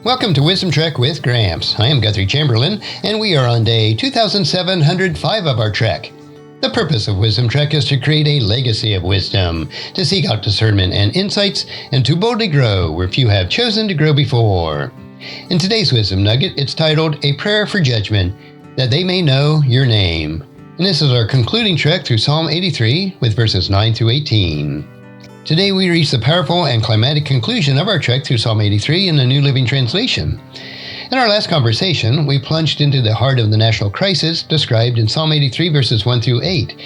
Welcome to Wisdom Trek with Gramps. I am Guthrie Chamberlain, and we are on day 2705 of our trek. The purpose of Wisdom Trek is to create a legacy of wisdom, to seek out discernment and insights, and to boldly grow where few have chosen to grow before. In today's Wisdom Nugget, it's titled, A Prayer for Judgment, that they may know your name. And this is our concluding trek through Psalm 83 with verses 9 through 18. Today we reach the powerful and climactic conclusion of our trek through Psalm 83 in the New Living Translation. In our last conversation, we plunged into the heart of the national crisis described in Psalm 83 verses 1 through 8.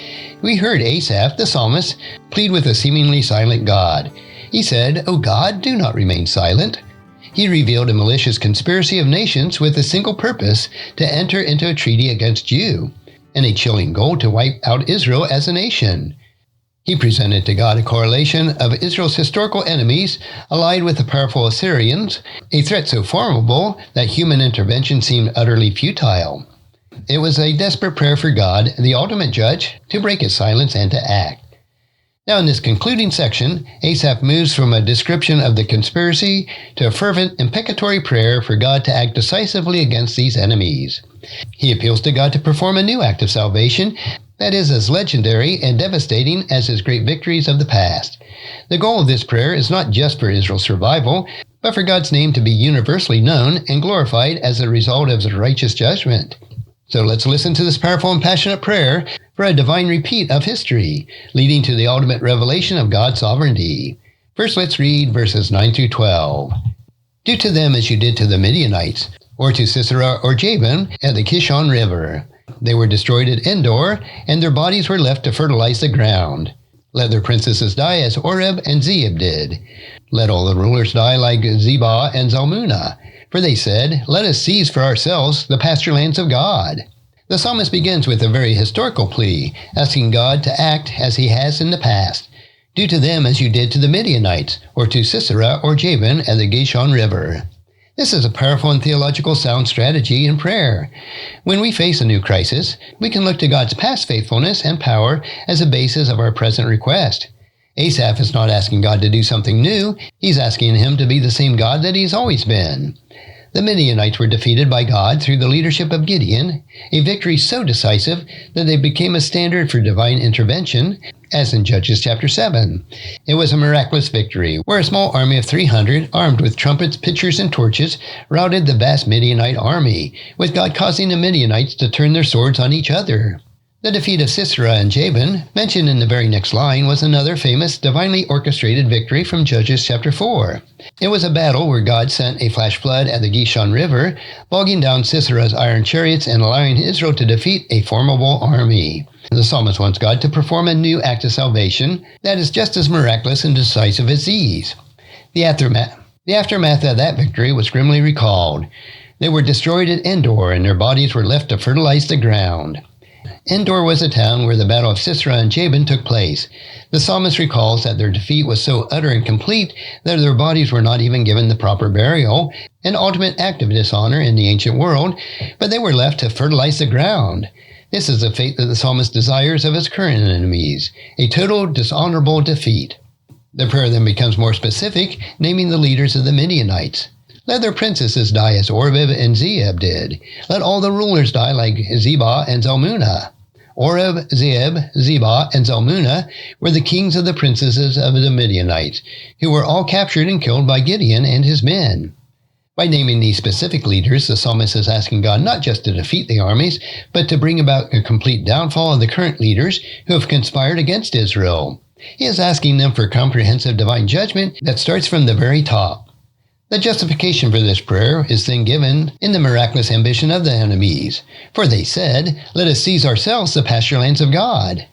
We heard Asaph, the psalmist, plead with a seemingly silent God. He said, "O God, do not remain silent." He revealed a malicious conspiracy of nations with a single purpose to enter into a treaty against you, and a chilling goal to wipe out Israel as a nation. He presented to God a correlation of Israel's historical enemies allied with the powerful Assyrians, a threat so formidable that human intervention seemed utterly futile. It was a desperate prayer for God, the ultimate judge, to break his silence and to act. Now in this concluding section, Asaph moves from a description of the conspiracy to a fervent, imprecatory prayer for God to act decisively against these enemies. He appeals to God to perform a new act of salvation that is as legendary and devastating as his great victories of the past. The goal of this prayer is not just for Israel's survival, but for God's name to be universally known and glorified as a result of his righteous judgment. So let's listen to this powerful and passionate prayer for a divine repeat of history, leading to the ultimate revelation of God's sovereignty. First, let's read verses 9 through 12. Do to them as you did to the Midianites, or to Sisera or Jabin at the Kishon River. They were destroyed at Endor, and their bodies were left to fertilize the ground. Let their princesses die as Oreb and Zeeb did. Let all the rulers die like Zebah and Zalmunna. For they said, "Let us seize for ourselves the pasture lands of God." The psalmist begins with a very historical plea, asking God to act as he has in the past. Do to them as you did to the Midianites, or to Sisera or Jabin at the Kishon River. This is a powerful and theological sound strategy in prayer. When we face a new crisis, we can look to God's past faithfulness and power as a basis of our present request. Asaph is not asking God to do something new, he's asking him to be the same God that he's always been. The Midianites were defeated by God through the leadership of Gideon, a victory so decisive that they became a standard for divine intervention, as in Judges chapter 7. It was a miraculous victory, where a small army of 300, armed with trumpets, pitchers, and torches, routed the vast Midianite army, with God causing the Midianites to turn their swords on each other. The defeat of Sisera and Jabin, mentioned in the very next line, was another famous, divinely orchestrated victory from Judges chapter 4. It was a battle where God sent a flash flood at the Kishon River, bogging down Sisera's iron chariots and allowing Israel to defeat a formidable army. The psalmist wants God to perform a new act of salvation that is just as miraculous and decisive as these. The aftermath of that victory was grimly recalled. They were destroyed at Endor, and their bodies were left to fertilize the ground. Endor was a town where the battle of Sisera and Jabin took place. The psalmist recalls that their defeat was so utter and complete that their bodies were not even given the proper burial, an ultimate act of dishonor in the ancient world, but they were left to fertilize the ground. This is the fate that the psalmist desires of his current enemies, a total dishonorable defeat. The prayer then becomes more specific, naming the leaders of the Midianites. Let their princesses die as Oreb and Zeeb did. Let all the rulers die like Zebah and Zalmunna. Oreb, Zeeb, Zebah, and Zalmunna were the kings of the princesses of the Midianites, who were all captured and killed by Gideon and his men. By naming these specific leaders, the psalmist is asking God not just to defeat the armies, but to bring about a complete downfall of the current leaders who have conspired against Israel. He is asking them for comprehensive divine judgment that starts from the very top. The justification for this prayer is then given in the miraculous ambition of the enemies. For they said, "Let us seize ourselves the pasture lands of God."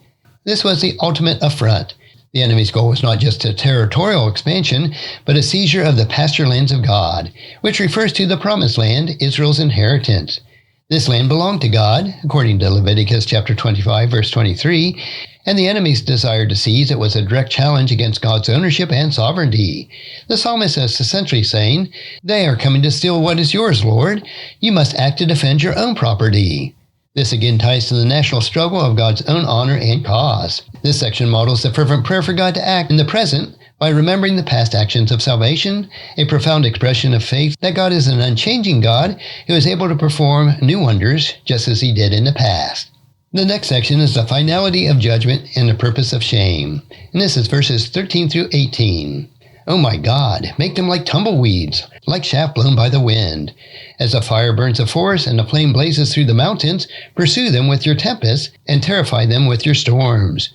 This was the ultimate affront. The enemy's goal was not just a territorial expansion, but a seizure of the pasture lands of God, which refers to the promised land, Israel's inheritance. This land belonged to God, according to Leviticus chapter 25, verse 23, and the enemy's desire to seize it was a direct challenge against God's ownership and sovereignty. The psalmist is essentially saying, "They are coming to steal what is yours, Lord. You must act to defend your own property." This again ties to the national struggle of God's own honor and cause. This section models the fervent prayer for God to act in the present By remembering the past actions of salvation, a profound expression of faith that God is an unchanging God who is able to perform new wonders just as he did in the past. The next section is the finality of judgment and the purpose of shame. And this is verses 13 through 18. Oh my God, make them like tumbleweeds, like chaff blown by the wind. As a fire burns a forest and a flame blazes through the mountains, pursue them with your tempests and terrify them with your storms.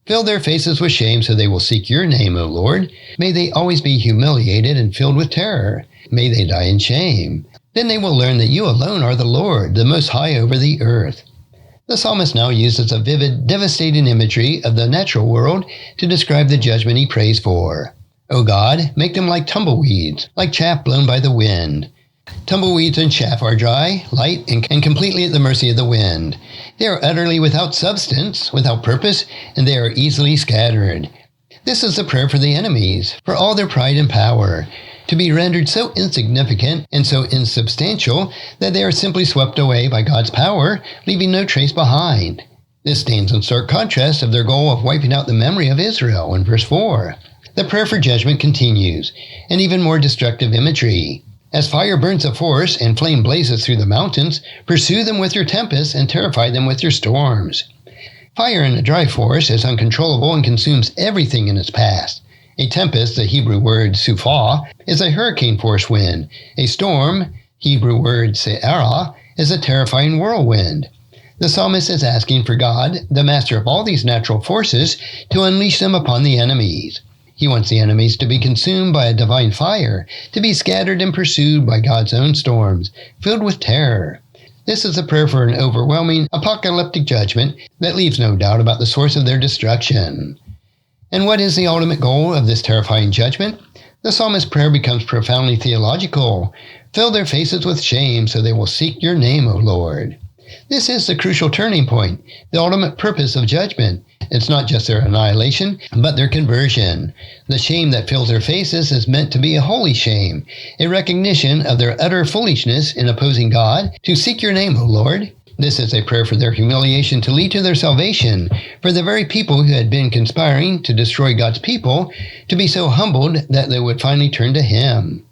Fill their faces with shame so they will seek your name, O Lord. May they always be humiliated and filled with terror. May they die in shame. Then they will learn that you alone are the Lord, the Most High over the earth. The psalmist now uses a vivid, devastating imagery of the natural world to describe the judgment he prays for. O God, make them like tumbleweeds, like chaff blown by the wind. Tumbleweeds and chaff are dry, light, and completely at the mercy of the wind. They are utterly without substance, without purpose, and they are easily scattered. This is the prayer for the enemies, for all their pride and power, to be rendered so insignificant and so insubstantial that they are simply swept away by God's power, leaving no trace behind. This stands in stark contrast of their goal of wiping out the memory of Israel in verse 4. The prayer for judgment continues, an even more destructive imagery. As fire burns a forest and flame blazes through the mountains, pursue them with your tempests and terrify them with your storms. Fire in a dry forest is uncontrollable and consumes everything in its path. A tempest, the Hebrew word sufah, is a hurricane-force wind. A storm, Hebrew word se'ara, is a terrifying whirlwind. The psalmist is asking for God, the master of all these natural forces, to unleash them upon the enemies. He wants the enemies to be consumed by a divine fire, to be scattered and pursued by God's own storms, filled with terror. This is a prayer for an overwhelming apocalyptic judgment that leaves no doubt about the source of their destruction. And what is the ultimate goal of this terrifying judgment? The psalmist's prayer becomes profoundly theological. Fill their faces with shame so they will seek your name, O Lord. This is the crucial turning point, the ultimate purpose of judgment. It's not just their annihilation, but their conversion. The shame that fills their faces is meant to be a holy shame, a recognition of their utter foolishness in opposing God. To seek your name, O Lord. This is a prayer for their humiliation to lead to their salvation, for the very people who had been conspiring to destroy God's people to be so humbled that they would finally turn to Him.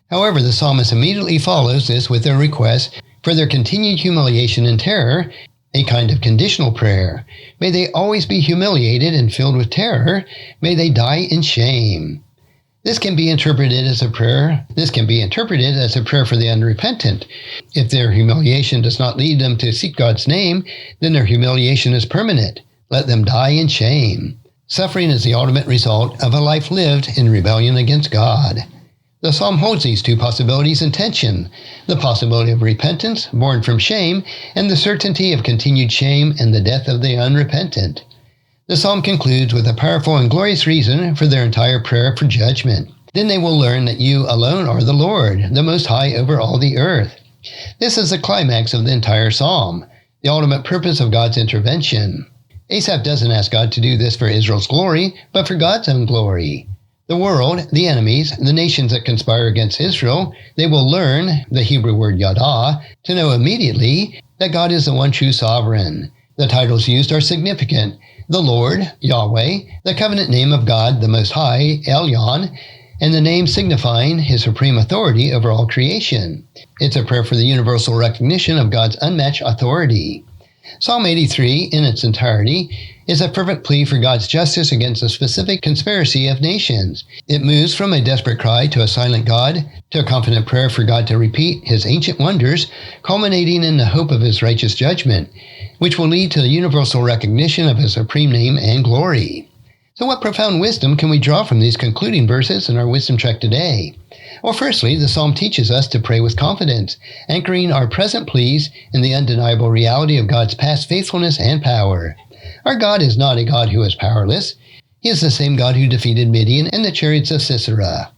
However, the psalmist immediately follows this with a request for their continued humiliation and terror, a kind of conditional prayer. May they always be humiliated and filled with terror. May they die in shame. This can be interpreted as a prayer for the unrepentant. If their humiliation does not lead them to seek God's name, then their humiliation is permanent. Let them die in shame. Suffering is the ultimate result of a life lived in rebellion against God. The psalm holds these two possibilities in tension, the possibility of repentance, born from shame, and the certainty of continued shame and the death of the unrepentant. The psalm concludes with a powerful and glorious reason for their entire prayer for judgment. Then they will learn that you alone are the Lord, the Most High over all the earth. This is the climax of the entire psalm, the ultimate purpose of God's intervention. Asaph doesn't ask God to do this for Israel's glory, but for God's own glory. The world, the enemies, the nations that conspire against Israel, they will learn, the Hebrew word yada, to know immediately that God is the one true sovereign. The titles used are significant. The Lord, Yahweh, the covenant name of God, the Most High, Elyon, and the name signifying His supreme authority over all creation. It's a prayer for the universal recognition of God's unmatched authority. Psalm 83, in its entirety, is a fervent plea for God's justice against a specific conspiracy of nations. It moves from a desperate cry to a silent God to a confident prayer for God to repeat His ancient wonders, culminating in the hope of His righteous judgment, which will lead to the universal recognition of His supreme name and glory. So what profound wisdom can we draw from these concluding verses in our Wisdom Trek today? Well, firstly, the psalm teaches us to pray with confidence, anchoring our present pleas in the undeniable reality of God's past faithfulness and power. Our God is not a God who is powerless. He is the same God who defeated Midian and the chariots of Sisera.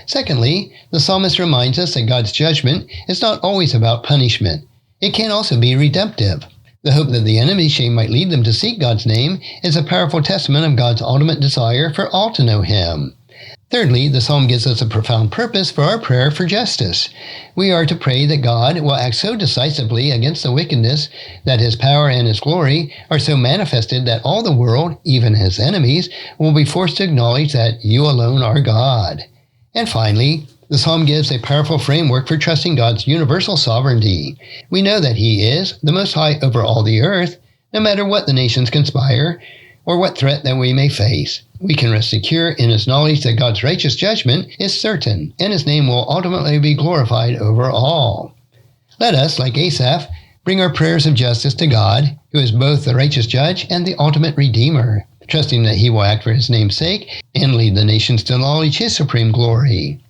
Secondly, the psalmist reminds us that God's judgment is not always about punishment. It can also be redemptive. The hope that the enemy's shame might lead them to seek God's name is a powerful testament of God's ultimate desire for all to know Him. Thirdly, the psalm gives us a profound purpose for our prayer for justice. We are to pray that God will act so decisively against the wickedness that his power and his glory are so manifested that all the world, even his enemies, will be forced to acknowledge that you alone are God. And finally, the psalm gives a powerful framework for trusting God's universal sovereignty. We know that he is the Most High over all the earth, no matter what the nations conspire or what threat that we may face. We can rest secure in his knowledge that God's righteous judgment is certain, and his name will ultimately be glorified over all. Let us, like Asaph, bring our prayers of justice to God, who is both the righteous judge and the ultimate redeemer, trusting that he will act for his name's sake and lead the nations to acknowledge his supreme glory.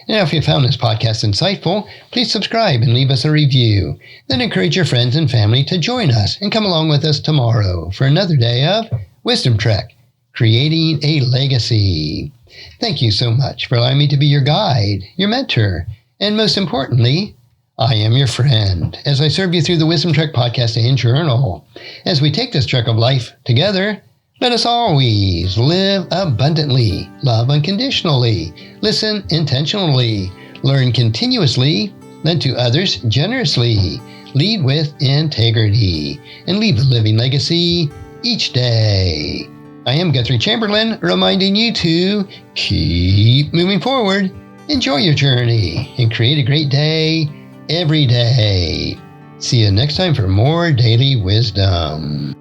Now, if you found this podcast insightful, please subscribe and leave us a review. Then encourage your friends and family to join us and come along with us tomorrow for another day of Wisdom Trek, creating a legacy. Thank you so much for allowing me to be your guide, your mentor, and most importantly, I am your friend as I serve you through the Wisdom Trek podcast and journal. As we take this trek of life together, let us always live abundantly, love unconditionally, listen intentionally, learn continuously, lend to others generously, lead with integrity, and leave a living legacy each day. I am Guthrie Chamberlain, reminding you to keep moving forward, enjoy your journey, and create a great day every day. See you next time for more daily wisdom.